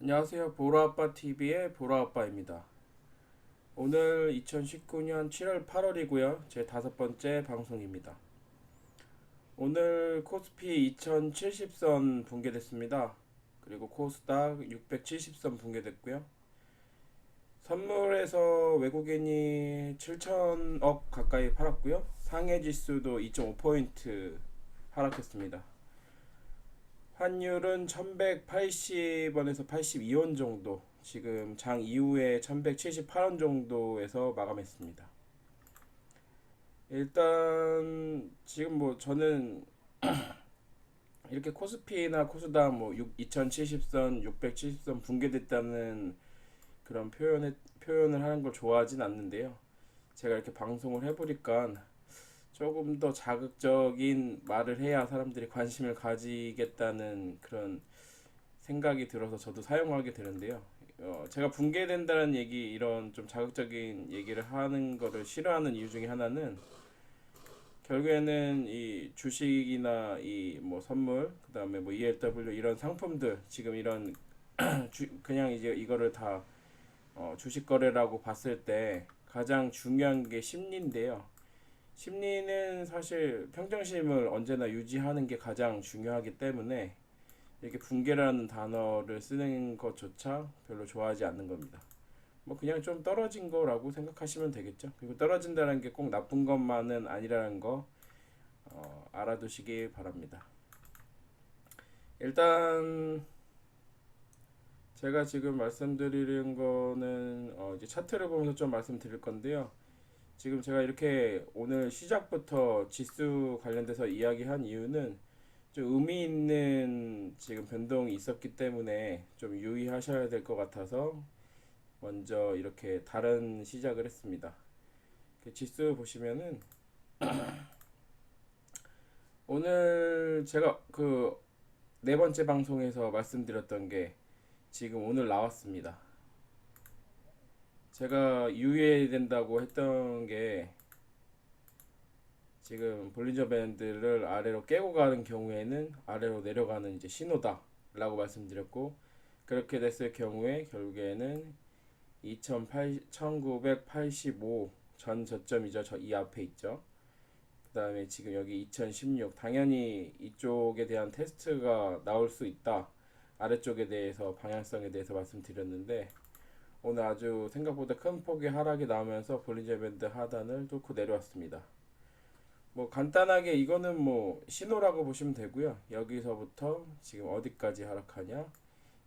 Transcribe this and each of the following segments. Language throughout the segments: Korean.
안녕하세요. 보라아빠TV의 보라아빠입니다. 오늘 2019년 7월 8월이고요. 제 다섯 번째 방송입니다. 오늘 코스피 2070선 붕괴됐습니다. 그리고 코스닥 670선 붕괴됐고요. 선물에서 외국인이 7천억 가까이 팔았고요. 상해지수도 2.5포인트 하락했습니다. 환율은 1180원에서 82원 정도, 지금 장 이후에 1178원 정도에서 마감했습니다. 일단 지금 뭐 저는 이렇게 코스피나 코스닥 뭐 2070선, 670선 붕괴됐다는 그런 표현을 하는 걸 좋아하진 않는데요. 제가 이렇게 방송을 해보니까 조금 더 자극적인 말을 해야 사람들이 관심을 가지겠다는 그런 생각이 들어서 저도 사용하게 되는데요. 제가 붕괴된다는 얘기, 이런 좀 자극적인 얘기를 하는 거를 싫어하는 이유 중에 하나는, 결국에는 이 주식이나 이 뭐 선물, 그다음에 뭐 ELW 이런 상품들, 지금 이런 그냥 이제 이거를 다 주식 거래라고 봤을 때 가장 중요한 게 심리인데요. 심리는 사실 평정심을 언제나 유지하는 게 가장 중요하기 때문에 이렇게 붕괴라는 단어를 쓰는 것조차 별로 좋아하지 않는 겁니다. 뭐 그냥 좀 떨어진 거라고 생각하시면 되겠죠. 그리고 떨어진다는 게 꼭 나쁜 것만은 아니라는 거 알아두시기 바랍니다. 일단 제가 지금 말씀드리는 거는 이제 차트를 보면서 좀 말씀드릴 건데요. 지금 제가 이렇게 오늘 시작부터 지수 관련돼서 이야기한 이유는 좀 의미 있는 지금 변동이 있었기 때문에 좀 유의하셔야 될 것 같아서 먼저 이렇게 다른 시작을 했습니다. 지수 보시면은 오늘 제가 그 네 번째 방송에서 말씀드렸던 게 지금 오늘 나왔습니다. 제가 유의해야 된다고 했던 게, 지금 볼린저 밴드를 아래로 깨고 가는 경우에는 아래로 내려가는 이제 신호다 라고 말씀드렸고, 그렇게 됐을 경우에 결국에는 1985 전 저점이죠. 저 이 앞에 있죠. 그 다음에 지금 여기 2016, 당연히 이쪽에 대한 테스트가 나올 수 있다, 아래쪽에 대해서 방향성에 대해서 말씀드렸는데, 오늘 아주 생각보다 큰 폭의 하락이 나오면서 볼린저 밴드 하단을 뚫고 내려왔습니다. 뭐 간단하게 이거는 뭐 신호라고 보시면 되고요. 여기서부터 지금 어디까지 하락하냐?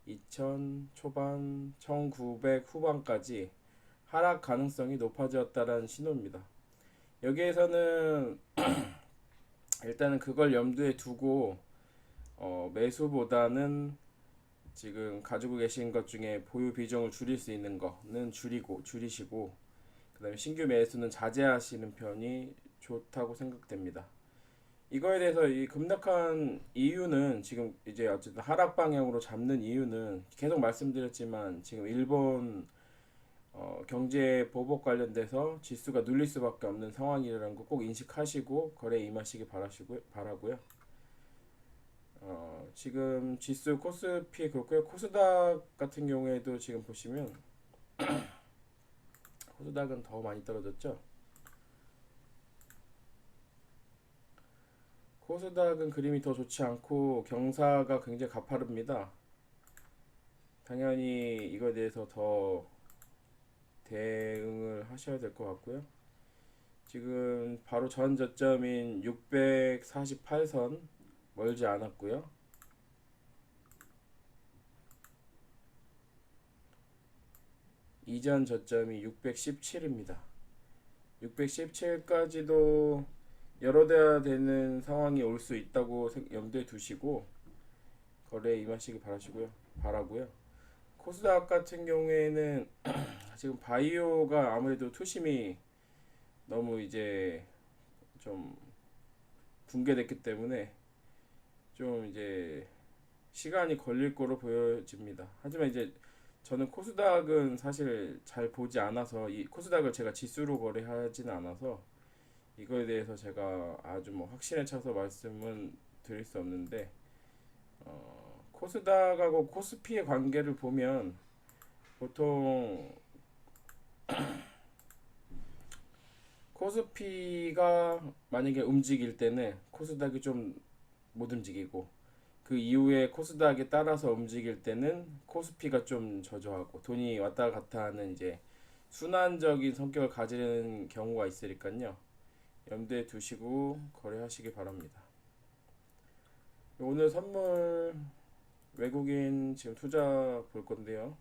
2000 초반, 1900 후반까지 하락 가능성이 높아졌다는 신호입니다. 여기에서는 일단은 그걸 염두에 두고 매수보다는 지금 가지고 계신 것 중에 보유 비중을 줄일 수 있는 거는 줄이시고, 그다음에 신규 매수는 자제하시는 편이 좋다고 생각됩니다. 이거에 대해서 이 급락한 이유는, 지금 이제 어쨌든 하락 방향으로 잡는 이유는 계속 말씀드렸지만, 지금 일본 경제 보복 관련돼서 지수가 눌릴 수밖에 없는 상황이라는 거 꼭 인식하시고 거래에 임하시기 바라고요. 지금 지수 코스피 그렇고요. 코스닥 같은 경우에도 지금 보시면 코스닥은 더 많이 떨어졌죠. 코스닥은 그림이 더 좋지 않고 경사가 굉장히 가파릅니다. 당연히 이거에 대해서 더 대응을 하셔야 될 것 같고요. 지금 바로 전 저점인 648선 멀지 않았고요. 이전 저점이 617입니다. 617까지도 열어둬야 되는 상황이 올 수 있다고 염두에 두시고 거래에 임하시기 바라고요. 코스닥 같은 경우에는 지금 바이오가 아무래도 투심이 너무 이제 좀 붕괴됐기 때문에 좀 이제 시간이 걸릴 거로 보여집니다. 하지만 이제 저는 코스닥은 사실 잘 보지 않아서, 이 코스닥을 제가 지수로 거래하지는 않아서 이거에 대해서 제가 아주 뭐 확신에 차서 말씀은 드릴 수 없는데, 코스닥하고 코스피의 관계를 보면 보통 코스피가 만약에 움직일 때는 코스닥이 좀 못 움직이고, 그 이후에 코스닥에 따라서 움직일 때는 코스피가 좀 저조하고, 돈이 왔다 갔다 하는 이제 순환적인 성격을 가지는 경우가 있으니까요. 염두에 두시고 거래하시기 바랍니다. 오늘 선물 외국인 지금 투자 볼 건데요.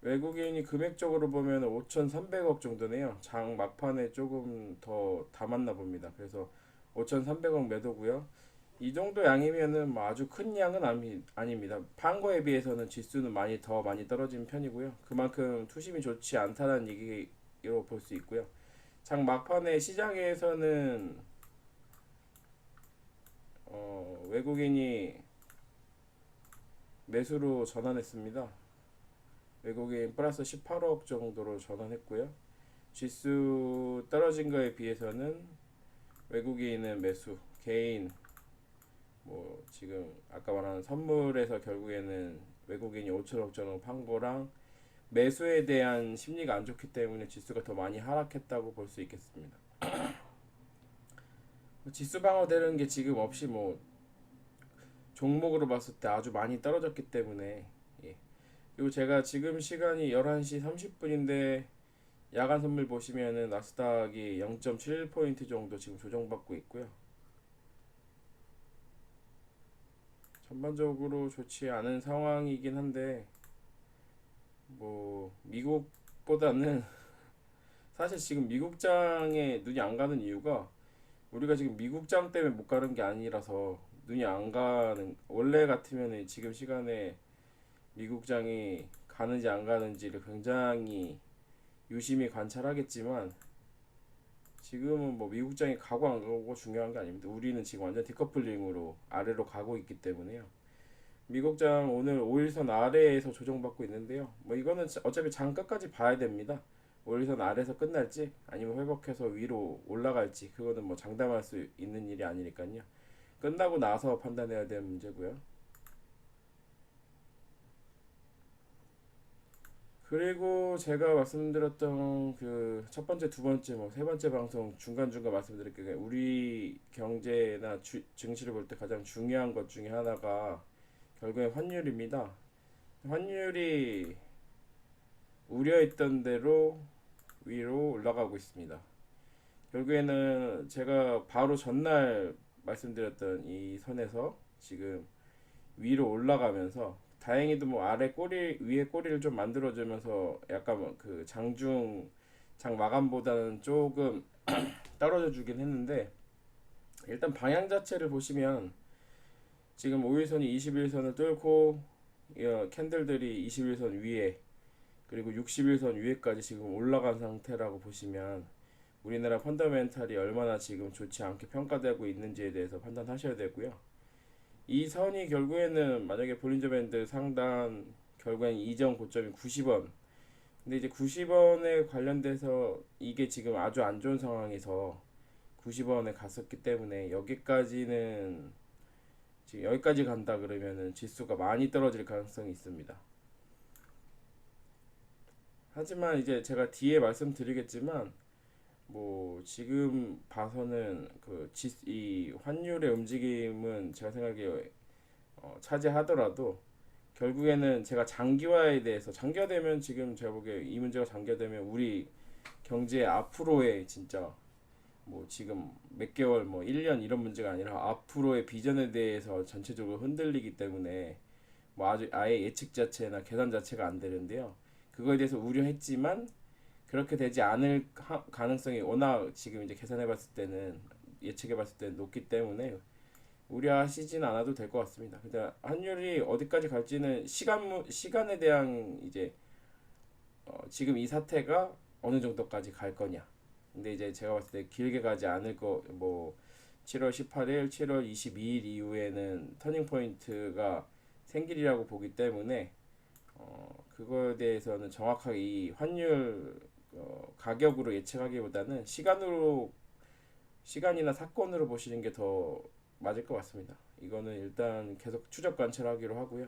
외국인이 금액적으로 보면 5,300억 정도네요. 장 막판에 조금 더 담았나 봅니다. 그래서 5,300억 매도고요. 이 정도 양이면은 뭐 아주 큰 양은 아닙니다. 판 거에 비해서는 지수는 많이 떨어진 편이고요. 그만큼 투심이 좋지 않다는 얘기로 볼 수 있고요. 장 막판에 시장에서는 외국인이 매수로 전환했습니다. 외국인 플러스 18억 정도로 전환했고요. 지수 떨어진 거에 비해서는 외국인은 매수, 개인 뭐 지금 아까 말한 선물에서 결국에는 외국인이 5천억 정도 판 거랑 매수에 대한 심리가 안 좋기 때문에 지수가 더 많이 하락했다고 볼 수 있겠습니다. 지수 방어되는 게 지금 없이 뭐 종목으로 봤을 때 아주 많이 떨어졌기 때문에, 예. 그리고 제가 지금 시간이 11시 30분인데 야간 선물 보시면은 나스닥이 0.71포인트 정도 지금 조정받고 있고요. 전반적으로 좋지 않은 상황이긴 한데, 뭐 미국보다는 사실 지금 미국장에 눈이 안 가는 이유가, 우리가 지금 미국장 때문에 못 가는 게 아니라서 눈이 안 가는, 원래 같으면 지금 시간에 미국장이 가는지 안 가는지를 굉장히 유심히 관찰하겠지만, 지금은 뭐 미국장이 가고 안 가고 중요한 게 아닙니다. 우리는 지금 완전 디커플링으로 아래로 가고 있기 때문에요. 미국장 오늘 5일선 아래에서 조정받고 있는데요. 뭐 이거는 어차피 장 끝까지 봐야 됩니다. 5일선 아래에서 끝날지 아니면 회복해서 위로 올라갈지, 그거는 뭐 장담할 수 있는 일이 아니니까요. 끝나고 나서 판단해야 될 문제고요. 그리고 제가 말씀드렸던 그 첫 번째, 두 번째, 뭐 세 번째 방송 중간중간 말씀드릴게요. 우리 경제나 증시를 볼 때 가장 중요한 것 중에 하나가 결국에 환율입니다. 환율이 우려했던 대로 위로 올라가고 있습니다. 결국에는 제가 바로 전날 말씀드렸던 이 선에서 지금 위로 올라가면서, 다행히도 뭐 아래 꼬리 위에 꼬리를 좀 만들어주면서 약간 뭐그 장 마감보다는 조금 떨어져 주긴 했는데, 일단 방향 자체를 보시면 지금 5일선이 21선을 뚫고 캔들들이 21선 위에 그리고 61선 위에까지 지금 올라간 상태라고 보시면, 우리나라 펀더멘탈이 얼마나 지금 좋지 않게 평가되고 있는지에 대해서 판단하셔야 되고요. 이 선이 결국에는 만약에 볼린저 밴드 상단, 결국엔 이전 고점이 90원. 근데 이제 90원에 관련돼서 이게 지금 아주 안 좋은 상황에서 90원에 갔었기 때문에, 여기까지는 지금 여기까지 간다 그러면은 지수가 많이 떨어질 가능성이 있습니다. 하지만 이제 제가 뒤에 말씀드리겠지만, 뭐 지금 봐서는 이 환율의 움직임은 제가 생각에 차지하더라도, 결국에는 제가 장기화에 대해서, 장기화되면 지금 제가 보기에 이 문제가 장기화되면 우리 경제 앞으로의 진짜 뭐 지금 몇 개월 뭐 1년 이런 문제가 아니라 앞으로의 비전에 대해서 전체적으로 흔들리기 때문에, 뭐 아주 아예 예측 자체나 계산 자체가 안 되는데요. 그거에 대해서 우려했지만 그렇게 되지 않을 가능성이 워낙 지금 이제 계산해 봤을 때는, 예측해 봤을 때는 높기 때문에 우려하시진 않아도 될 것 같습니다. 근데 환율이 어디까지 갈지는 시간에 대한 이제 지금 이 사태가 어느 정도까지 갈 거냐. 근데 이제 제가 봤을 때 길게 가지 않을 거, 뭐 7월 18일, 7월 22일 이후에는 터닝 포인트가 생기리라고 보기 때문에, 그거에 대해서는 정확하게 이 환율 가격으로 예측하기보다는 시간이나 사건으로 보시는 게 더 맞을 것 같습니다. 이거는 일단 계속 추적 관찰하기로 하고요.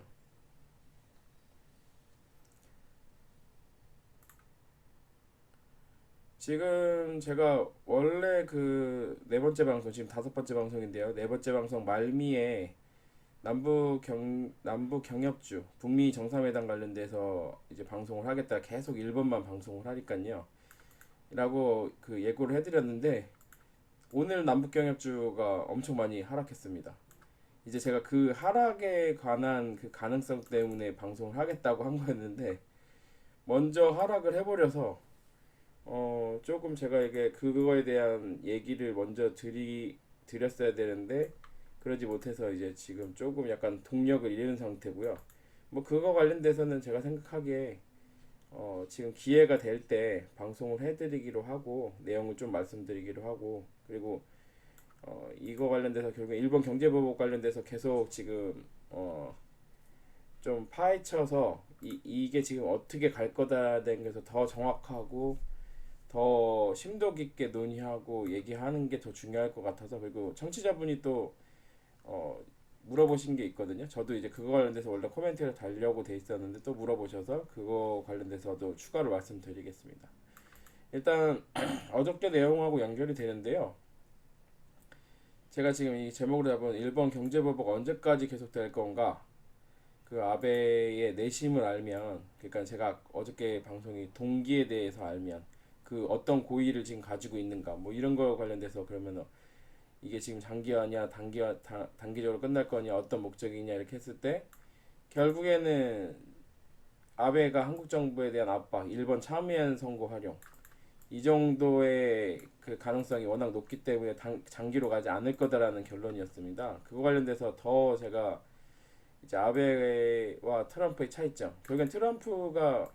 지금 제가 원래 그 네 번째 방송, 지금 다섯 번째 방송인데요. 네 번째 방송 말미에 남북 경협주 북미 정상회담 관련돼서 이제 방송을 하겠다, 계속 일본만 방송을 하니까요 라고 그 예고를 해드렸는데, 오늘 남북 경협주가 엄청 많이 하락했습니다. 이제 제가 그 하락에 관한 그 가능성 때문에 방송을 하겠다고 한 거였는데, 먼저 하락을 해버려서 조금 제가 이게 그거에 대한 얘기를 먼저 드렸어야 되는데 그러지 못해서 이제 지금 조금 약간 동력을 잃은 상태고요. 뭐 그거 관련돼서는 제가 생각하기에 지금 기회가 될 때 방송을 해드리기로 하고 내용을 좀 말씀드리기로 하고, 그리고 이거 관련돼서 결국 일본 경제보복 관련돼서 계속 지금 좀 파헤쳐서 이게 지금 어떻게 갈 거다 된 것에서 더 정확하고 더 심도 깊게 논의하고 얘기하는 게 더 중요할 것 같아서, 그리고 청취자분이 또 물어보신 게 있거든요. 저도 이제 그거 관련돼서 원래 코멘트를 달려고 돼 있었는데 또 물어보셔서 그거 관련돼서도 추가로 말씀드리겠습니다. 일단 어저께 내용하고 연결이 되는데요. 제가 지금 이 제목으로 잡은 일본 경제보복 언제까지 계속될 건가, 그 아베의 내심을 알면, 그러니까 제가 어저께 방송이 동기에 대해서 알면 그 어떤 고의를 지금 가지고 있는가, 뭐 이런 거 관련돼서, 그러면 이게 지금 장기화냐 단기적으로 끝날 거냐 어떤 목적이냐 이렇게 했을 때, 결국에는 아베가 한국 정부에 대한 압박, 일본 참여연 선고 활용, 이 정도의 그 가능성이 워낙 높기 때문에 장기로 가지 않을 거다라는 결론이었습니다. 그거 관련돼서 더 제가 이제 아베와 트럼프의 차이점, 결국엔 트럼프가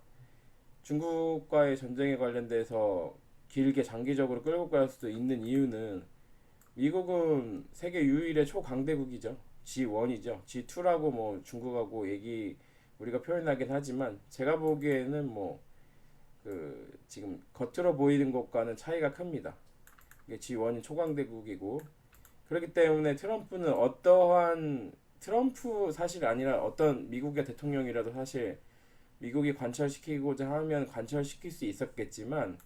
중국과의 전쟁에 관련돼서 길게 장기적으로 끌고 갈 수도 있는 이유는, 미국은 세계 유일의 초강대국이죠. G1이죠. G2라고 뭐 중국하고 우리가 표현하긴 하지만, 제가 보기에는 뭐 그 지금 겉으로 보이는 것과는 차이가 큽니다. 이게 G1이 초강대국이고, 그렇기 때문에 트럼프 사실 아니라 어떤 미국의 대통령이라도 사실 미국이 관철시키고자 하면 관철시킬 수 있었겠지만,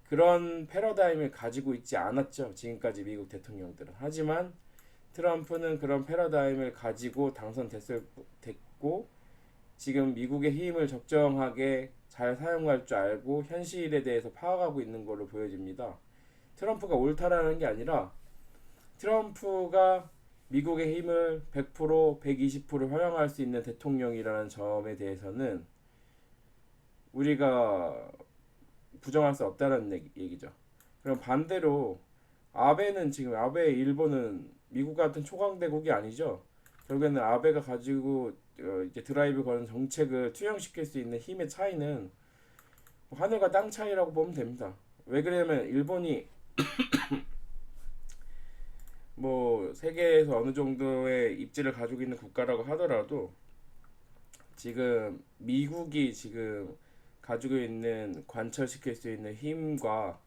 그런 패러다임을 가지고 있지 않았죠, 지금까지 미국 대통령들은. 하지만 트럼프는 그런 패러다임을 가지고 됐고, 지금 미국의 힘을 적정하게 잘 사용할 줄 알고 현실에 대해서 파악하고 있는 걸로 보여집니다. 트럼프가 옳다라는 게 아니라, 트럼프가 미국의 힘을 100%, 120% 활용할 수 있는 대통령이라는 점에 대해서는 우리가 부정할 수 없다는 얘기죠. 그럼 반대로 아베 일본은 미국 같은 초강대국이 아니죠. 결국에는 아베가 가지고 이제 드라이브 거는 정책을 투영시킬 수 있는 힘의 차이는 뭐 하늘과 땅 차이라고 보면 됩니다. 왜 그러냐면, 일본이 뭐 세계에서 어느 정도의 입지를 가지고 있는 국가라고 하더라도, 지금 미국이 지금 가지고 있는 관철시킬 수 있는 힘과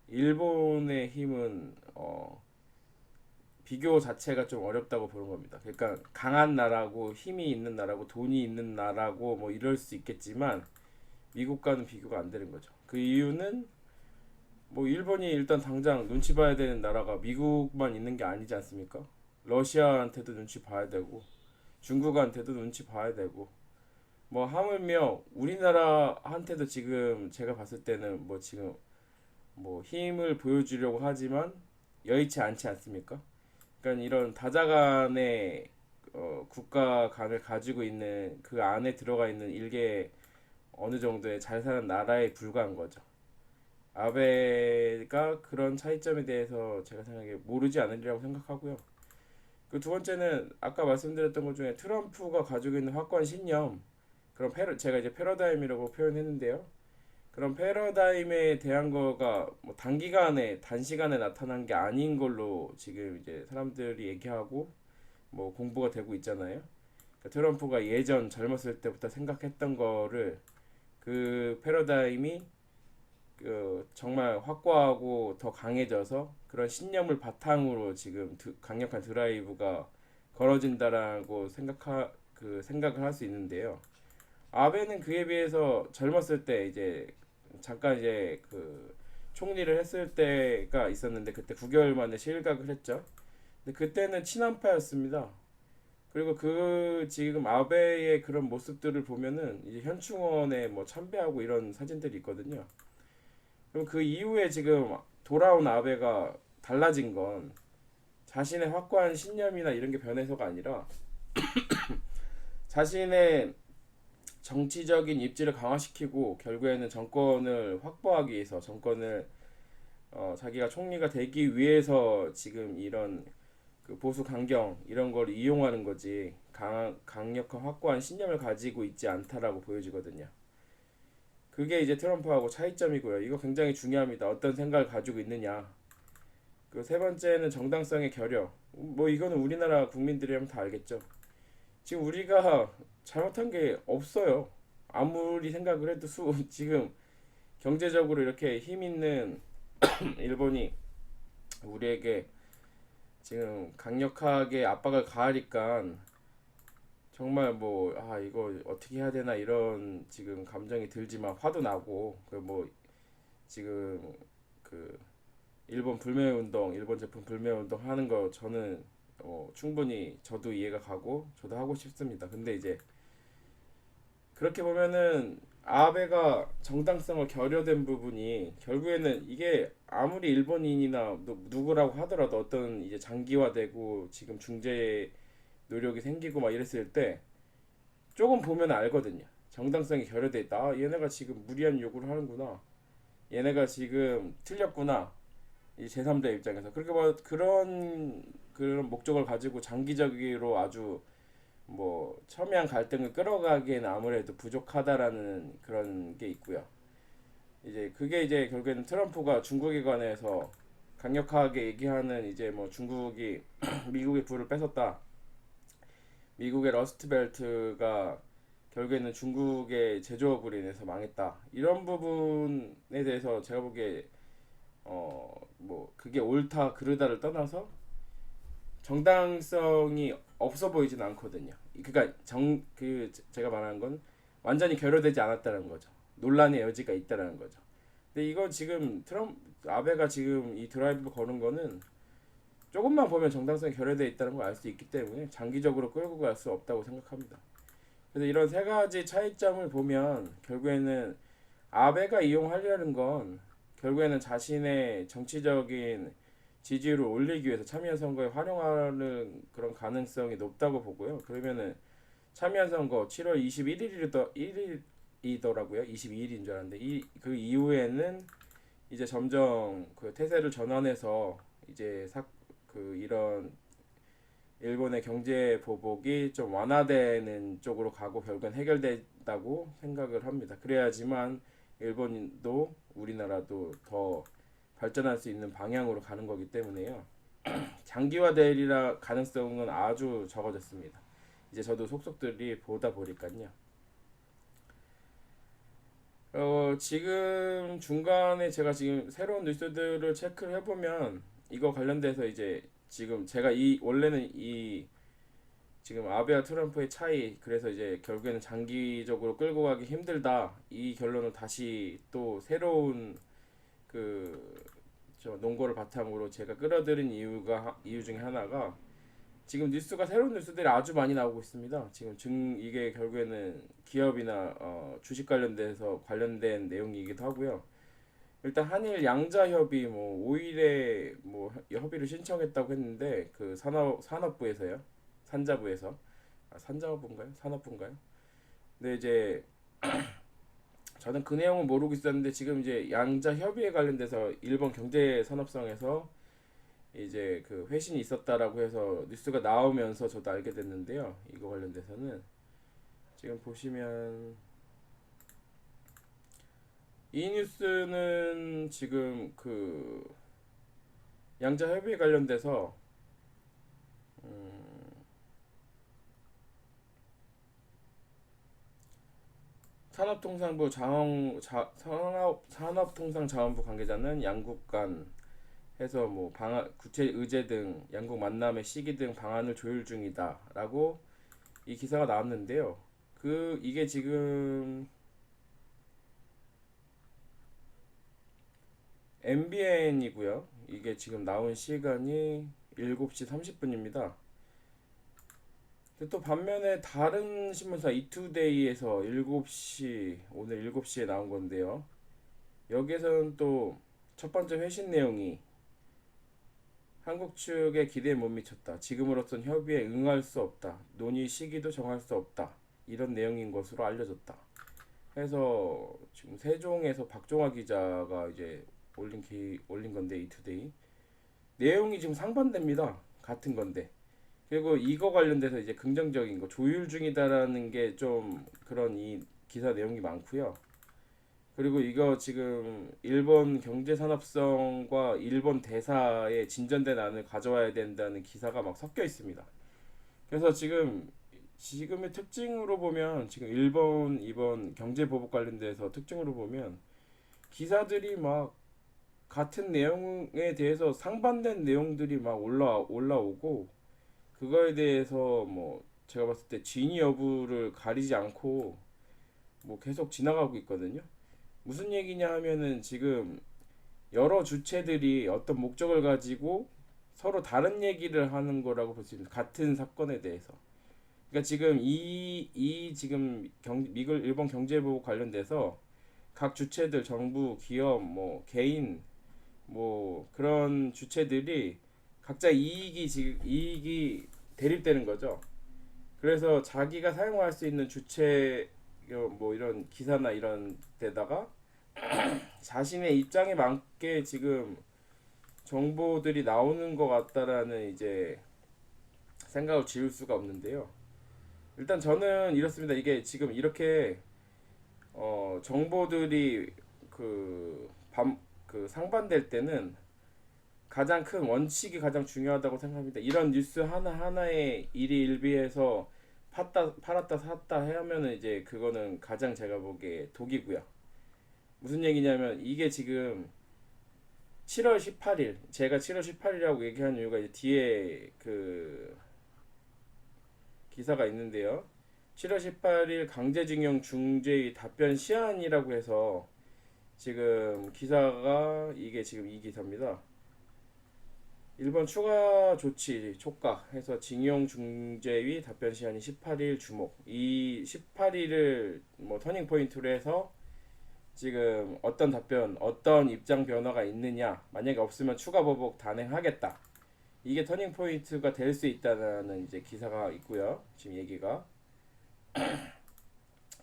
일본의 힘은 비교 자체가 좀 어렵다고 보는 겁니다. 그러니까 강한 나라고 힘이 있는 나라고 돈이 있는 나라고 뭐 이럴 수 있겠지만, 미국과는 비교가 안 되는 거죠. 그 이유는 뭐 일본이 일단 당장 눈치 봐야 되는 나라가 미국만 있는 게 아니지 않습니까? 러시아한테도 눈치 봐야 되고 중국한테도 눈치 봐야 되고, 뭐 하물며 우리나라한테도 지금 제가 봤을 때는 뭐 지금 뭐 힘을 보여주려고 하지만 여의치 않지 않습니까? 그러니까 이런 다자간의 국가 간을 가지고 있는 그 안에 들어가 있는 일개 어느 정도의 잘 사는 나라에 불과한 거죠. 아베가 그런 차이점에 대해서 제가 생각에 모르지 않으리라고 생각하고요. 그 두 번째는 아까 말씀드렸던 것 중에 트럼프가 가지고 있는 확고한 신념, 제가 이제 패러다임이라고 표현했는데요. 그런 패러다임에 대한 거가 뭐 단시간에 나타난 게 아닌 걸로 지금 이제 사람들이 얘기하고 뭐 공부가 되고 있잖아요. 그러니까 트럼프가 예전 젊었을 때부터 생각했던 거를, 그 패러다임이 그 정말 확고하고 더 강해져서 그런 신념을 바탕으로 지금 강력한 드라이브가 걸어진다라고 생각을 할 수 있는데요. 아베는 그에 비해서 젊었을 때 이제 잠깐 이제 그 총리를 했을 때가 있었는데 그때 9개월 만에 실각을 했죠. 근데 그때는 친한파였습니다. 그리고 그 지금 아베의 그런 모습들을 보면은 이제 현충원에 뭐 참배하고 이런 사진들이 있거든요. 그럼 그 이후에 지금 돌아온 아베가 달라진 건 자신의 확고한 신념이나 이런 게 변해서가 아니라 자신의 정치적인 입지를 강화시키고 결국에는 정권을 확보하기 위해서 정권을 자기가 총리가 되기 위해서 지금 이런 그 보수 강경 이런 걸 이용하는 거지 강력한 확고한 신념을 가지고 있지 않다라고 보여지거든요. 그게 이제 트럼프하고 차이점이고요. 이거 굉장히 중요합니다. 어떤 생각을 가지고 있느냐. 그 세 번째는 정당성의 결여. 뭐 이거는 우리나라 국민들이라면 다 알겠죠. 지금 우리가 잘못한 게 없어요. 아무리 생각을 해도 지금 경제적으로 이렇게 힘 있는 일본이 우리에게 지금 강력하게 압박을 가하니까 정말 뭐 이거 어떻게 해야 되나 이런 지금 감정이 들지만 화도 나고 그 뭐 지금 그 일본 불매 운동, 일본 제품 불매 운동 하는 거 저는 충분히 저도 이해가 가고 저도 하고 싶습니다. 근데 이제 그렇게 보면은 아베가 정당성을 결여된 부분이 결국에는 이게 아무리 일본인이나 누구라고 하더라도 어떤 이제 장기화되고 지금 중재 노력이 생기고 막 이랬을 때 조금 보면 알거든요. 정당성이 결여돼 있다. 얘네가 지금 무리한 요구를 하는구나. 얘네가 지금 틀렸구나. 이 제3자 입장에서 그렇게 뭐 그런 목적을 가지고 장기적으로 아주 뭐 첨예한 갈등을 끌어가기에는 아무래도 부족하다라는 그런 게 있고요. 이제 그게 이제 결국에는 트럼프가 중국에 관해서 강력하게 얘기하는 이제 뭐 중국이 미국의 부를 뺏었다. 미국의 러스트벨트가 결국에는 중국의 제조업으로 인해서 망했다. 이런 부분에 대해서 제가 보기에 뭐 그게 옳다 그르다를 떠나서 정당성이 없어 보이진 않거든요. 그러니까 제가 말하는 건 완전히 결여되지 않았다는 거죠. 논란의 여지가 있다라는 거죠. 근데 이거 지금 아베가 지금 이 드라이브 거는 거는 조금만 보면 정당성이 결여되어 있다는 걸 알 수 있기 때문에 장기적으로 끌고 갈 수 없다고 생각합니다. 그래서 이런 세 가지 차이점을 보면 결국에는 아베가 이용하려는 건 결국에는 자신의 정치적인 지지율을 올리기 위해서 참여 선거에 활용하는 그런 가능성이 높다고 보고요. 그러면은 참여 선거 7월 21일이더라고요. 22일인 줄 알았는데 그 이후에는 이제 점점 그 태세를 전환해서 이제 이런 일본의 경제 보복이 좀 완화되는 쪽으로 가고 결국엔 해결된다고 생각을 합니다. 그래야지만 일본도 우리나라도 더 발전할 수 있는 방향으로 가는 거기 때문에요. 장기화될 가능성은 아주 적어졌습니다. 이제 저도 속속들이 보다 보니까요. 지금 중간에 제가 지금 새로운 뉴스들을 체크를 해보면 이거 관련돼서 이제 지금 제가 원래는 지금 아베와 트럼프의 차이 그래서 이제 결국에는 장기적으로 끌고 가기 힘들다 이 결론을 다시 또 새로운 논거를 바탕으로 제가 끌어들인 이유 중에 하나가 지금 새로운 뉴스들이 아주 많이 나오고 있습니다. 지금 이게 결국에는 기업이나 주식 관련된 내용이기도 하고요. 일단 한일 양자 협의 뭐 5일에 뭐 협의를 신청했다고 했는데 그 산업부에서요. 산자부에서 산자부인가요? 산업부인가요? 근데 이제 저는 그 내용은 모르고 있었는데 지금 이제 양자 협의에 관련돼서 일본 경제 산업성에서 이제 그 회신이 있었다라고 해서 뉴스가 나오면서 저도 알게 됐는데요. 이거 관련돼서는 지금 보시면 이 뉴스는 지금 그 양자 협의에 관련돼서 산업통상자원부 관계자는 양국 간 해서 뭐 방안 구체 의제 등 양국 만남의 시기 등 방안을 조율 중이다라고 이 기사가 나왔는데요. 이게 지금 MBN이고요. 이게 지금 나온 시간이 7시 30분입니다. 근데 또 반면에 다른 신문사 이투데이에서 오늘 7시에 나온 건데요. 여기에서는 또 첫 번째 회신 내용이 한국 측의 기대에 못 미쳤다. 지금으로선 협의에 응할 수 없다. 논의 시기도 정할 수 없다. 이런 내용인 것으로 알려졌다. 해서 지금 세종에서 박종화 기자가 이제 올린 건데 이투데이 내용이 지금 상반됩니다. 같은 건데. 그리고 이거 관련돼서 이제 긍정적인 거 조율 중이다라는 게 좀 그런 이 기사 내용이 많고요. 그리고 이거 지금 일본 경제산업성과 일본 대사의 진전된 안을 가져와야 된다는 기사가 막 섞여 있습니다. 그래서 지금의 특징으로 보면 지금 일본 이번 경제보복 관련돼서 특징으로 보면 기사들이 막 같은 내용에 대해서 상반된 내용들이 막 올라오고 그거에 대해서 뭐 제가 봤을 때 진위 여부를 가리지 않고 뭐 계속 지나가고 있거든요. 무슨 얘기냐 하면은 지금 여러 주체들이 어떤 목적을 가지고 서로 다른 얘기를 하는 거라고 볼 수 있습니다. 같은 사건에 대해서. 그러니까 지금 지금 일본 경제보복 관련돼서 각 주체들, 정부, 기업, 뭐 개인, 뭐 그런 주체들이 각자 이익이 대립되는 거죠. 그래서 자기가 사용할 수 있는 주체 뭐 이런 기사나 이런 데다가 자신의 입장에 맞게 지금 정보들이 나오는 것 같다라는 이제 생각을 지울 수가 없는데요. 일단 저는 이렇습니다. 이게 지금 이렇게 정보들이 그, 상반될 때는 가장 큰 원칙이 가장 중요하다고 생각합니다. 이런 뉴스 하나하나에 일희일비해서 팔았다 샀다 하면은 이제 그거는 가장 제가 보기에 독이고요. 무슨 얘기냐면 이게 지금 7월 18일 제가 7월 18일이라고 얘기한 이유가 이제 뒤에 그 기사가 있는데요. 7월 18일 강제징용 중재위 답변 시한이라고 해서 지금 기사가 이게 지금 이 기사입니다. 일본 추가 조치 촉각 해서 징용 중재위 답변 시한이 18일 주목. 이 18일을 뭐 터닝 포인트로 해서 지금 어떤 답변, 어떤 입장 변화가 있느냐, 만약에 없으면 추가 보복 단행하겠다. 이게 터닝 포인트가 될 수 있다는 이제 기사가 있고요. 지금 얘기가.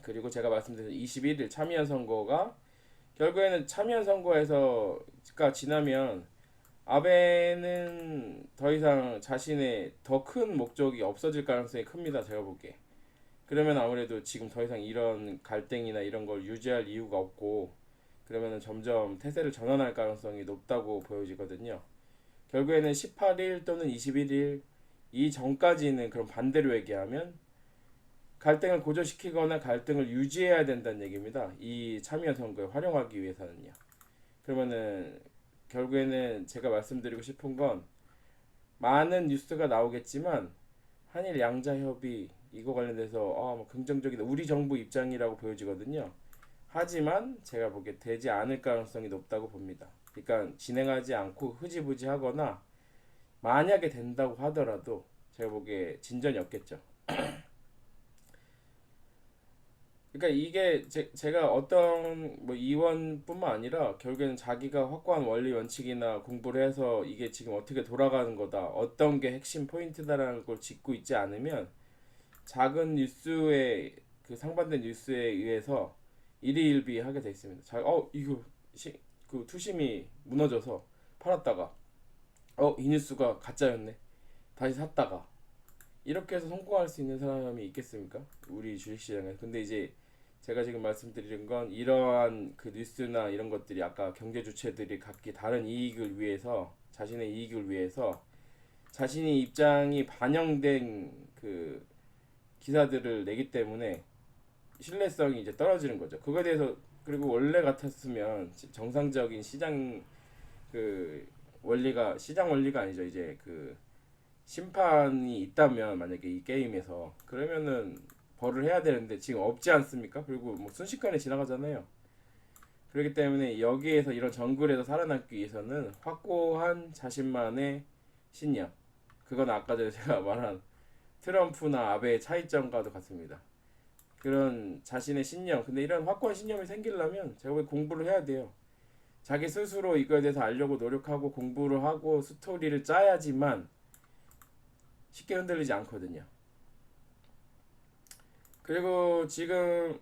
그리고 제가 말씀드린 21일 참의원 선거가 결국에는 참의원 선거에서가 지나면 아베는 더 이상 자신의 더 큰 목적이 없어질 가능성이 큽니다. 제가 보기에. 그러면 아무래도 지금 더 이상 이런 갈등이나 이런 걸 유지할 이유가 없고 그러면 점점 태세를 전환할 가능성이 높다고 보여지거든요. 결국에는 18일 또는 21일 이 전까지는 그럼 반대로 얘기하면 갈등을 고조시키거나 갈등을 유지해야 된다는 얘기입니다. 이 참여 선거에 활용하기 위해서는요. 그러면은 결국에는 제가 말씀드리고 싶은 건 많은 뉴스가 나오겠지만 한일 양자 협의 이거 관련돼서 뭐 긍정적이다 우리 정부 입장이라고 보여지거든요. 하지만 제가 보기에 되지 않을 가능성이 높다고 봅니다. 그러니까 진행하지 않고 흐지부지하거나 만약에 된다고 하더라도 제가 보기에 진전이 없겠죠. 그러니까 이게 제가 어떤 뭐 의원뿐만 아니라 결국에는 자기가 확고한 원리 원칙이나 공부를 해서 이게 지금 어떻게 돌아가는 거다, 어떤 게 핵심 포인트다라는 걸 짚고 있지 않으면 작은 뉴스에 그 상반된 뉴스에 의해서 일희일비하게 돼 있습니다. 이거 그 투심이 무너져서 팔았다가 이 뉴스가 가짜였네. 다시 샀다가 이렇게 해서 성공할 수 있는 사람이 있겠습니까? 우리 주식시장에. 근데 이제 제가 지금 말씀드리는 건 이러한 그 뉴스나 이런 것들이 아까 경제 주체들이 각기 다른 이익을 위해서 자신의 이익을 위해서 자신의 입장이 반영된 그 기사들을 내기 때문에 신뢰성이 이제 떨어지는 거죠. 그거에 대해서 그리고 원래 같았으면 정상적인 시장 그 원리가 시장 원리가 아니죠. 이제 그 심판이 있다면 만약에 이 게임에서 그러면은 벌을 해야 되는데 지금 없지 않습니까? 그리고 뭐 순식간에 지나가잖아요. 그렇기 때문에 여기에서 이런 정글에서 살아남기 위해서는 확고한 자신만의 신념. 그건 아까 전에 제가 말한 트럼프나 아베의 차이점과도 같습니다. 그런 자신의 신념. 근데 이런 확고한 신념이 생기려면 제가 보기 공부를 해야 돼요. 자기 스스로 이거에 대해서 알려고 노력하고 공부를 하고 스토리를 짜야지만 쉽게 흔들리지 않거든요. 그리고 지금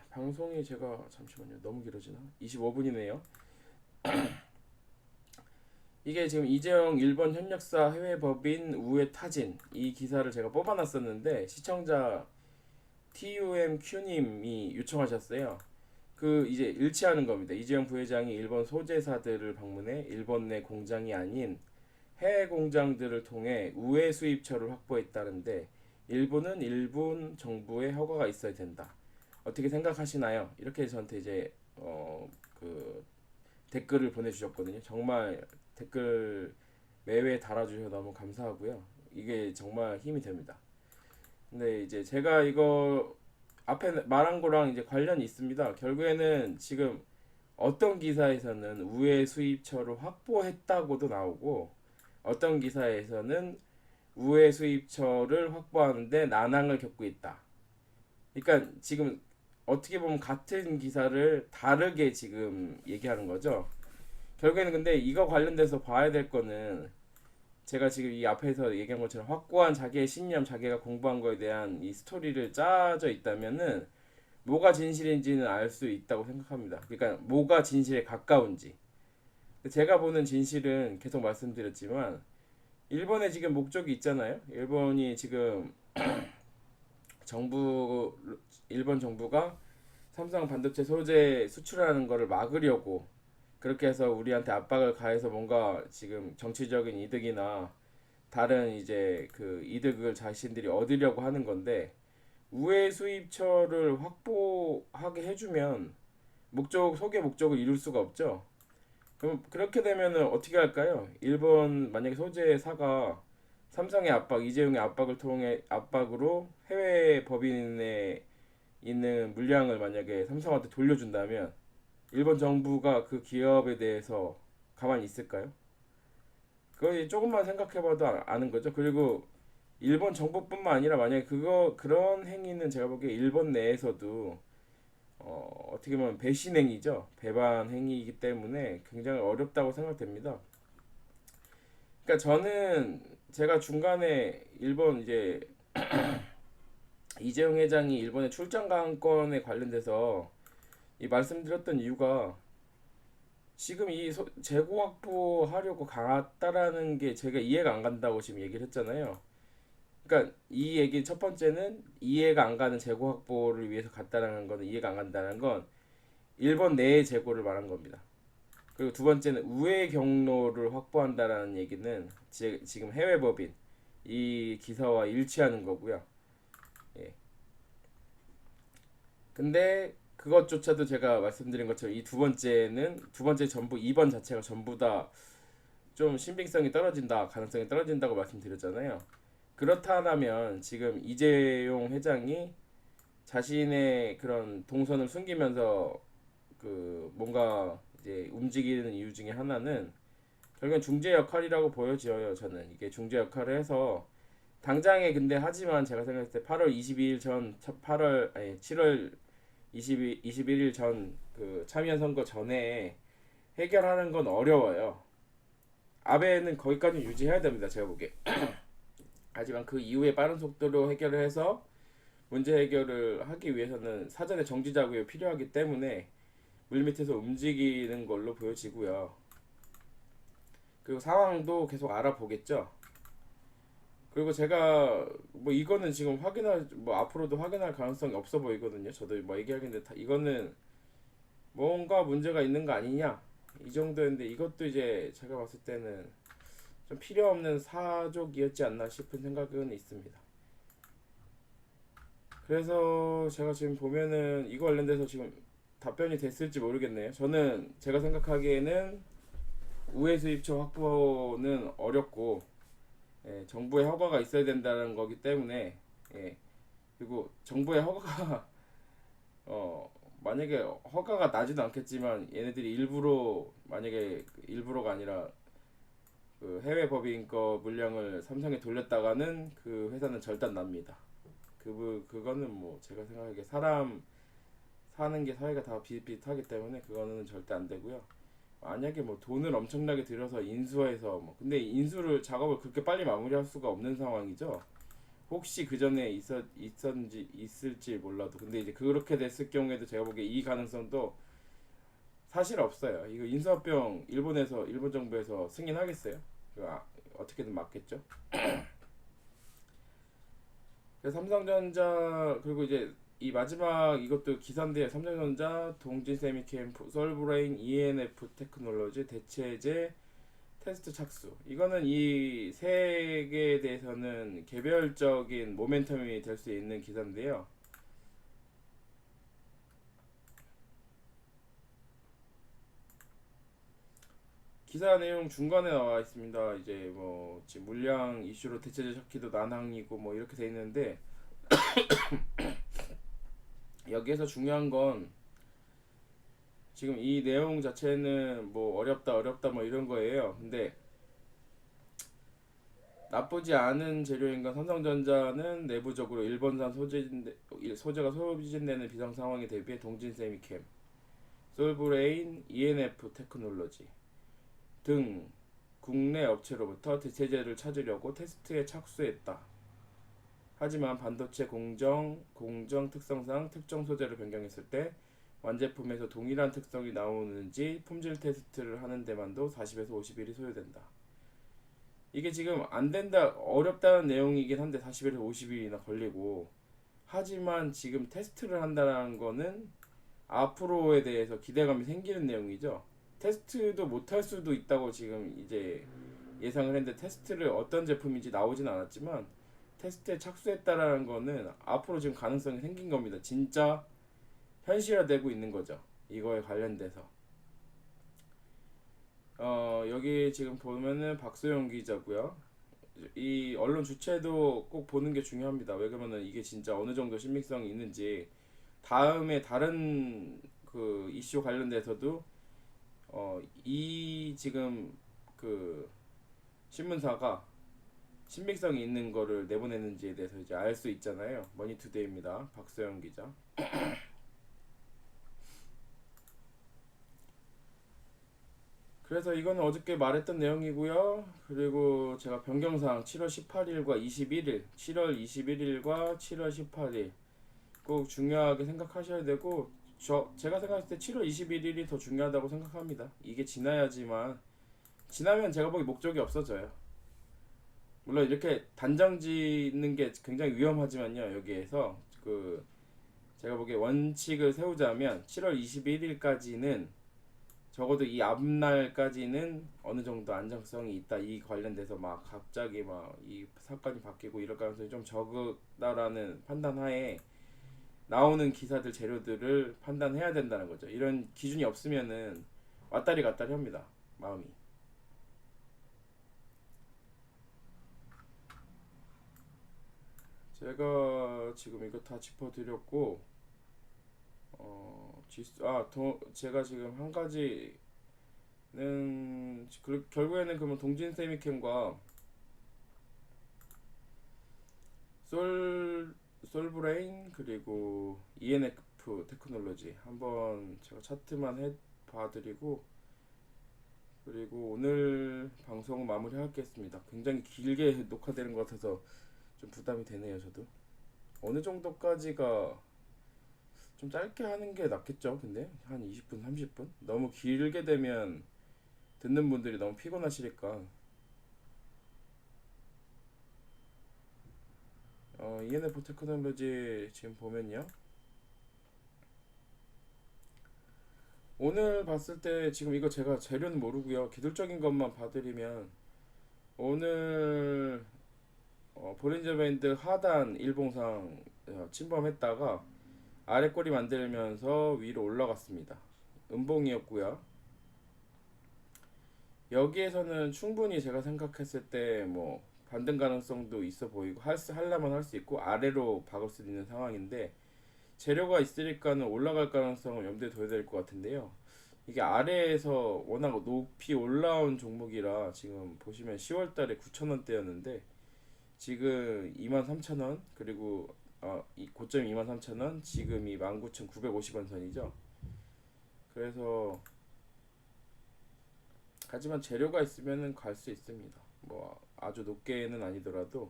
방송이 제가 잠시만요. 너무 길어지나? 25분이네요. 이게 지금 이재용 일본 현역사 해외법인 우회 타진 이 기사를 제가 뽑아놨었는데 시청자 TUMQ님이 요청하셨어요. 그 이제 일치하는 겁니다. 이재용 부회장이 일본 소재사들을 방문해 일본 내 공장이 아닌 해외 공장들을 통해 우회 수입처를 확보했다는데 일본은 일본 정부의 허가가 있어야 된다. 어떻게 생각하시나요? 이렇게 저한테 이제 그 댓글을 보내주셨거든요. 정말 댓글 매회 달아주셔서 너무 감사하고요. 이게 정말 힘이 됩니다. 근데 이제 제가 이거 앞에 말한 거랑 이제 관련이 있습니다. 결국에는 지금 어떤 기사에서는 우회 수입처를 확보했다고도 나오고 어떤 기사에서는 우회 수입처를 확보하는데 난항을 겪고 있다. 그러니까 지금 어떻게 보면 같은 기사를 다르게 지금 얘기하는 거죠. 결국에는 근데 이거 관련돼서 봐야 될 거는 제가 지금 이 앞에서 얘기한 것처럼 확고한 자기의 신념, 자기가 공부한 거에 대한 이 스토리를 짜져 있다면은 뭐가 진실인지는 알 수 있다고 생각합니다. 그러니까 뭐가 진실에 가까운지. 제가 보는 진실은 계속 말씀드렸지만 일본에 지금 목적이 있잖아요. 일본이 지금 정부 일본 정부가 삼성 반도체 소재 수출하는 거를 막으려고 그렇게 해서 우리한테 압박을 가해서 뭔가 지금 정치적인 이득이나 다른 이제 그 이득을 자신들이 얻으려고 하는 건데 우회 수입처를 확보하게 해주면 소개 목적을 이룰 수가 없죠. 그럼 그렇게 되면은 어떻게 할까요? 일본 만약에 소재사가 삼성의 압박, 이재용의 압박을 통해 압박으로 해외 법인에 있는 물량을 만약에 삼성한테 돌려준다면 일본 정부가 그 기업에 대해서 가만히 있을까요? 그거 조금만 생각해봐도 아는 거죠. 그리고 일본 정부뿐만 아니라 만약에 그런 행위는 제가 보기에 일본 내에서도 어떻게 보면 배신 행위죠. 배반 행위이기 때문에 굉장히 어렵다고 생각됩니다. 그러니까 저는 제가 중간에 일본 이제 이재용 회장이 일본에 출장 간 건에 관련돼서 이 말씀드렸던 이유가 지금 이 재고 확보하려고 갔다라는 게 제가 이해가 안 간다고 지금 얘기를 했잖아요. 그러니까 이 얘기 첫 번째는 이해가 안 가는 재고 확보를 위해서 갔다라는 거는 이해가 안 간다는 건 일본 내의 재고를 말한 겁니다. 그리고 두 번째는 우회 경로를 확보한다라는 얘기는 지금 해외 법인 이 기사와 일치하는 거고요. 예. 근데 그것조차도 제가 말씀드린 것처럼 이 두 번째 전부 2번 자체가 전부 다 좀 신빙성이 떨어진다, 가능성이 떨어진다고 말씀드렸잖아요. 그렇다면 지금 이재용 회장이 자신의 그런 동선을 숨기면서 그 뭔가 이제 움직이는 이유 중에 하나는 결국엔 중재 역할이라고 보여져요. 저는 이게 중재 역할을 해서 당장에 근데 하지만 제가 생각했을 때 8월 22일 전 8월 아니 7월 21일 전 그 참여 선거 전에 해결하는 건 어려워요. 아베는 거기까지 유지해야 됩니다. 제가 보기에. 하지만 그 이후에 빠른 속도로 해결을 해서 문제 해결을 하기 위해서는 사전에 정지 자국이 필요하기 때문에 물밑에서 움직이는 걸로 보여지고요. 그리고 상황도 계속 알아보겠죠. 그리고 제가 뭐 이거는 지금 앞으로도 확인할 가능성이 없어 보이거든요. 저도 뭐 얘기하겠는데 이거는 뭔가 문제가 있는 거 아니냐 이 정도였는데 이것도 이제 제가 봤을 때는 좀 필요 없는 사족이었지 않나 싶은 생각은 있습니다. 그래서 제가 지금 보면은 이거 관련돼서 지금 답변이 됐을지 모르겠네요. 저는 제가 생각하기에는 우회 수입처 확보는 어렵고, 예, 정부의 허가가 있어야 된다는 거기 때문에, 예, 그리고 정부의 허가가 만약에 허가가 나지도 않겠지만 얘네들이 일부러, 만약에 일부러가 아니라 그 해외 법인 거 물량을 삼성에 돌렸다가는 그 회사는 절단 납니다. 그거는 뭐 제가 생각하기에 사람 사는 게 사회가 다 비슷비슷하기 때문에 그거는 절대 안 되고요. 만약에 뭐 돈을 엄청나게 들여서 인수해서 뭐, 근데 인수를 작업을 그렇게 빨리 마무리할 수가 없는 상황이죠. 혹시 그 전에 있었는지 있을지 몰라도, 근데 이제 그렇게 됐을 경우에도 제가 보기에 이 가능성도 사실 없어요. 이거 인수합병 일본 정부에서 승인하겠어요? 어떻게든 맞겠죠. 그래서 삼성전자, 그리고 이제 이 마지막 이것도 기사인데, 삼성전자, 동진세미캠, 솔브레인, ENF 테크놀로지, 대체제, 테스트 착수. 이거는 이 세 개에 대해서는 개별적인 모멘텀이 될 수 있는 기사인데요. 기사 내용 중간에 나와 있습니다. 이제 뭐 지금 물량 이슈로 대체제 찾기도 난항이고 뭐 이렇게 돼 있는데, 여기에서 중요한 건 지금 이 내용 자체는 뭐 어렵다 뭐 이런 거예요. 근데 나쁘지 않은 재료인 건, 삼성전자는 내부적으로 일본산 소재가 소진되는 비상 상황에 대비해 동진세미캠, 솔브레인, ENF 테크놀로지 등 국내 업체로부터 대체제를 찾으려고 테스트에 착수했다. 하지만 반도체 공정 특성상 특정 소재를 변경했을 때 완제품에서 동일한 특성이 나오는지 품질 테스트를 하는 데만도 40에서 50일이 소요된다. 이게 지금 안 된다, 어렵다는 내용이긴 한데 40에서 50일이나 걸리고, 하지만 지금 테스트를 한다는 거는 앞으로에 대해서 기대감이 생기는 내용이죠. 테스트도 못할 수도 있다고 지금 이제 예상을 했는데, 테스트를 어떤 제품인지 나오진 않았지만 테스트에 착수했다라는 거는 앞으로 지금 가능성이 생긴 겁니다. 진짜 현실화되고 있는 거죠. 이거에 관련돼서. 여기 지금 보면은 박소영 기자고요. 이 언론 주체도 꼭 보는 게 중요합니다. 왜 그러면은 이게 진짜 어느 정도 신빙성이 있는지, 다음에 다른 그 이슈 관련돼서도 이 지금 그 신문사가 신빙성이 있는 거를 내보내는지에 대해서 이제 알 수 있잖아요. 머니투데이입니다. 박소영 기자. 그래서 이거는 어저께 말했던 내용이고요. 그리고 제가 변경사항 7월 18일과 21일, 7월 21일과 7월 18일 꼭 중요하게 생각하셔야 되고, 제가 생각했을 때 7월 21일이 더 중요하다고 생각합니다. 이게 지나면 제가 보기 목적이 없어져요. 물론 이렇게 단정 짓는 게 굉장히 위험하지만요. 여기에서 제가 보기에 원칙을 세우자면 7월 21일까지는, 적어도 이 앞날까지는 어느 정도 안정성이 있다. 이 관련돼서 막 갑자기 막 이 사건이 바뀌고 이럴 가능성이 좀 적다라는 판단하에 나오는 기사들, 재료들을 판단해야 된다는 거죠. 이런 기준이 없으면은 왔다리 갔다리 합니다. 마음이. 제가 지금 이거 다 짚어드렸고, 제가 지금 한 가지는, 결국에는 그러면 동진세미캠과 솔브레인 그리고 ENF 테크놀로지 한번 제가 차트만 해 봐드리고, 그리고 오늘 방송 마무리하겠습니다. 굉장히 길게 녹화되는 것 같아서 좀 부담이 되네요. 저도 어느 정도까지가, 좀 짧게 하는 게 낫겠죠. 근데 한 20분 30분 너무 길게 되면 듣는 분들이 너무 피곤하시니까. ENF 테크놀로지 지금 보면요, 오늘 봤을 때 지금 이거 제가 재료는 모르고요, 기술적인 것만 봐드리면, 오늘 볼린저 밴드 하단 일봉상 침범했다가 아래 꼬리 만들면서 위로 올라갔습니다. 음봉이었고요. 여기에서는 충분히 제가 생각했을 때 뭐 반등 가능성도 있어 보이고 하려면 할 수 있고 아래로 박을 수 있는 상황인데 재료가 있으니까는 올라갈 가능성을 염두에 둬야 될 것 같은데요. 이게 아래에서 워낙 높이 올라온 종목이라 지금 보시면 10월달에 9,000원대였는데 지금 23,000원 그리고 이 고점이 23,000원 지금이 19,950원 선이죠. 그래서 하지만 재료가 있으면은 갈 수 있습니다. 뭐 아주 높게는 아니더라도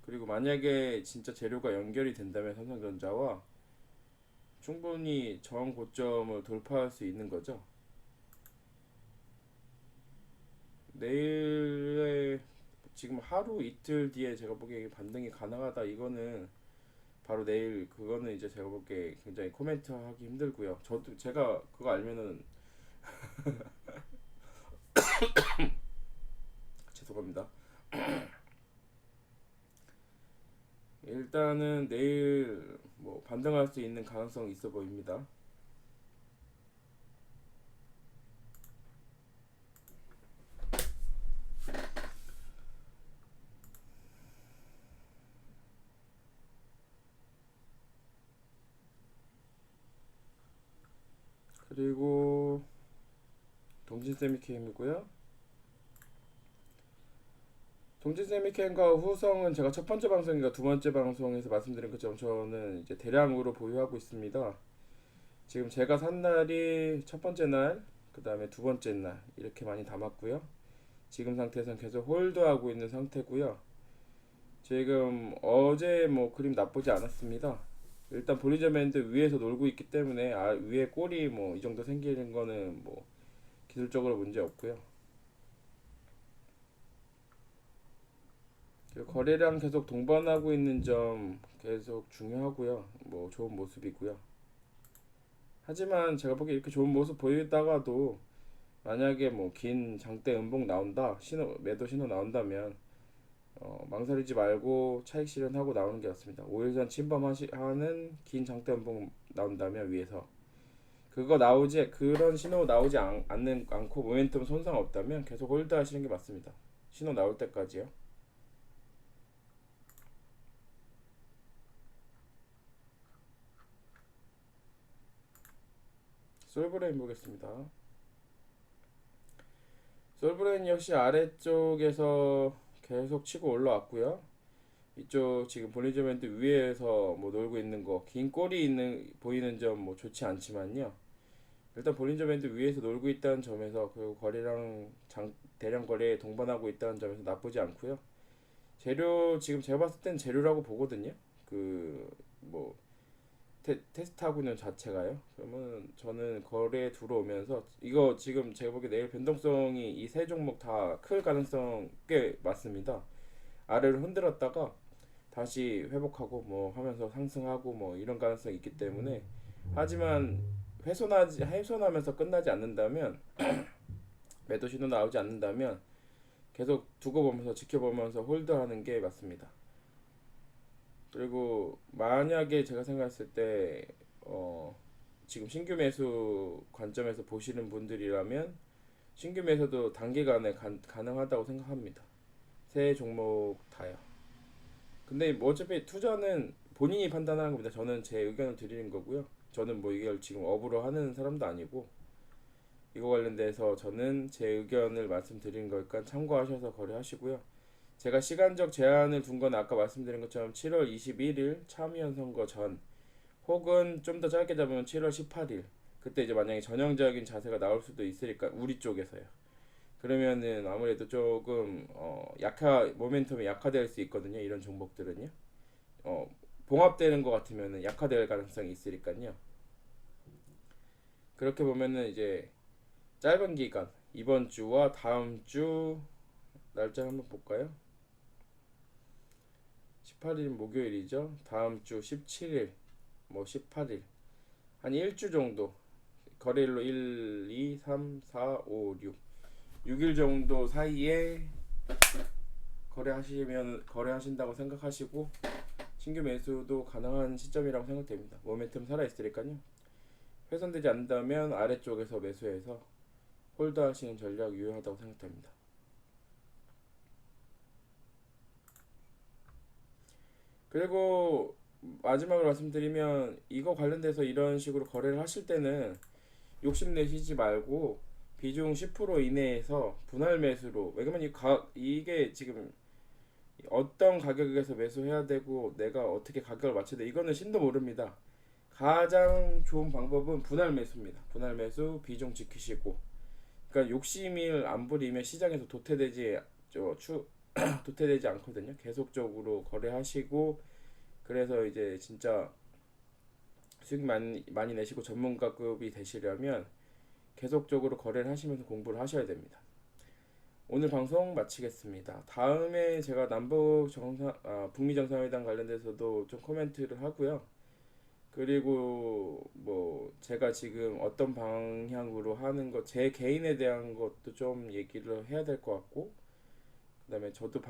그리고 만약에 진짜 재료가 연결이 된다면 삼성전자와 충분히 전 고점을 돌파할 수 있는 거죠. 내일에 지금 하루 이틀 뒤에 제가 보기에 반등이 가능하다 이거는 바로 내일 그거는 이제 제가 보기에 굉장히 코멘트 하기 힘들고요. 저도 제가 그거 알면은 죄송합니다. 일단은 내일 뭐 반등할 수 있는 가능성이 있어 보입니다. 그리고 동진세미캠이고요. 동진세미캠과 후성은 제가 첫 번째 방송인가 두 번째 방송에서 말씀드린 것처럼 저는 이제 대량으로 보유하고 있습니다. 지금 제가 산 날이 첫 번째 날, 그 다음에 두 번째 날 이렇게 많이 담았고요. 지금 상태에서는 계속 홀드하고 있는 상태고요. 지금 어제 뭐 그림 나쁘지 않았습니다. 일단 볼리저 밴드 위에서 놀고 있기 때문에 위에 꼬리 뭐 이 정도 생기는 거는 뭐 기술적으로 문제 없고요. 그리고 거래량 계속 동반하고 있는 점 계속 중요하고요. 뭐 좋은 모습이고요. 하지만 제가 보기에 이렇게 좋은 모습 보이다가도 만약에 뭐 긴 장대 음봉 나온다, 매도 신호 나온다면 망설이지 말고 차익 실현하고 나오는 게 낫습니다. 5일선 침범하는 긴 장대 음봉 나온다면 위에서 그런 신호 나오지 않고 모멘텀 손상 없다면 계속 홀드 하시는 게 맞습니다. 신호 나올 때까지요. 솔브레인 보겠습니다. 솔브레인 역시 아래쪽에서 계속 치고 올라왔고요. 이쪽 지금 볼리저 밴드 위에서 뭐 놀고 있는 거, 긴 꼬리 보이는 점 뭐 좋지 않지만요. 일단 볼리저 밴드 위에서 놀고 있다는 점에서 그리고 대량 거래에 동반하고 있다는 점에서 나쁘지 않고요. 재료 지금 제가 봤을 땐 재료라고 보거든요. 그뭐 테스트하고 있는 자체가요. 그러면 저는 거래에 들어오면서 이거 지금 제가 보기에 내일 변동성이 이 세 종목 다 클 가능성 꽤 많습니다. 아래를 흔들었다가 다시 회복하고 뭐 하면서 상승하고 뭐 이런 가능성이 있기 때문에 하지만 훼손하면서 끝나지 않는다면 매도 신호 나오지 않는다면 계속 두고 보면서 지켜보면서 홀드하는 게 맞습니다. 그리고 만약에 제가 생각했을 때 지금 신규 매수 관점에서 보시는 분들이라면 신규 매수도 단기간에 가능하다고 생각합니다. 세 종목 다요. 근데 뭐 어차피 투자는 본인이 판단하는 겁니다. 저는 제 의견을 드리는 거고요. 저는 뭐 이걸 지금 업으로 하는 사람도 아니고 이거 관련돼서 저는 제 의견을 말씀드리는 거니까 참고하셔서 거래하시고요. 제가 시간적 제한을 둔 건 아까 말씀드린 것처럼 7월 21일 참의원 선거 전 혹은 좀 더 짧게 잡으면 7월 18일 그때 이제 만약에 전형적인 자세가 나올 수도 있으니까 우리 쪽에서요. 그러면은 아무래도 조금 모멘텀이 약화될 수 있거든요. 이런 종목들은요. 봉합되는 것 같으면은 약화될 가능성이 있으니까요. 그렇게 보면은 이제 짧은 기간 이번 주와 다음 주 날짜 한번 볼까요? 18일 목요일이죠. 다음 주 17일, 뭐 18일 한 일주 정도 거래일로 1, 2, 3, 4, 5, 6 6일 정도 사이에 거래하신다고 생각하시고 신규 매수도 가능한 시점이라고 생각됩니다. 모멘텀 살아 있으니까요. 훼손되지 않는다면 아래쪽에서 매수해서 홀드하시는 전략 유효하다고 생각됩니다. 그리고 마지막으로 말씀드리면 이거 관련돼서 이런 식으로 거래를 하실 때는 욕심내시지 말고 비중 10% 이내에서 분할 매수로, 왜냐면 이게 지금 어떤 가격에서 매수해야 되고 내가 어떻게 가격을 맞춰야 돼 이거는 신도 모릅니다. 가장 좋은 방법은 분할 매수입니다. 분할 매수 비중 지키시고, 그러니까 욕심을 안 부리면 시장에서 도태되지 않거든요. 계속적으로 거래하시고, 그래서 이제 진짜 수익 많이 내시고 전문가급이 되시려면 계속적으로 거래를 하시면서 공부를 하셔야 됩니다. 오늘 방송 마치겠습니다. 다음에 제가 북미 정상회담 관련돼서도 좀 코멘트를 하고요. 그리고 뭐 제가 지금 어떤 방향으로 하는 것, 제 개인에 대한 것도 좀 얘기를 해야 될 것 같고, 그다음에 저도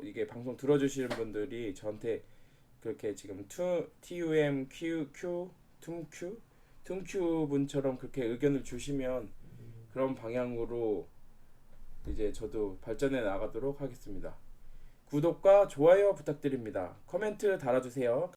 이게 방송 들어주시는 분들이 저한테 그렇게 지금 tumq 분처럼 그렇게 의견을 주시면 그런 방향으로 이제 저도 발전해 나가도록 하겠습니다. 구독과 좋아요 부탁드립니다. 코멘트 달아주세요.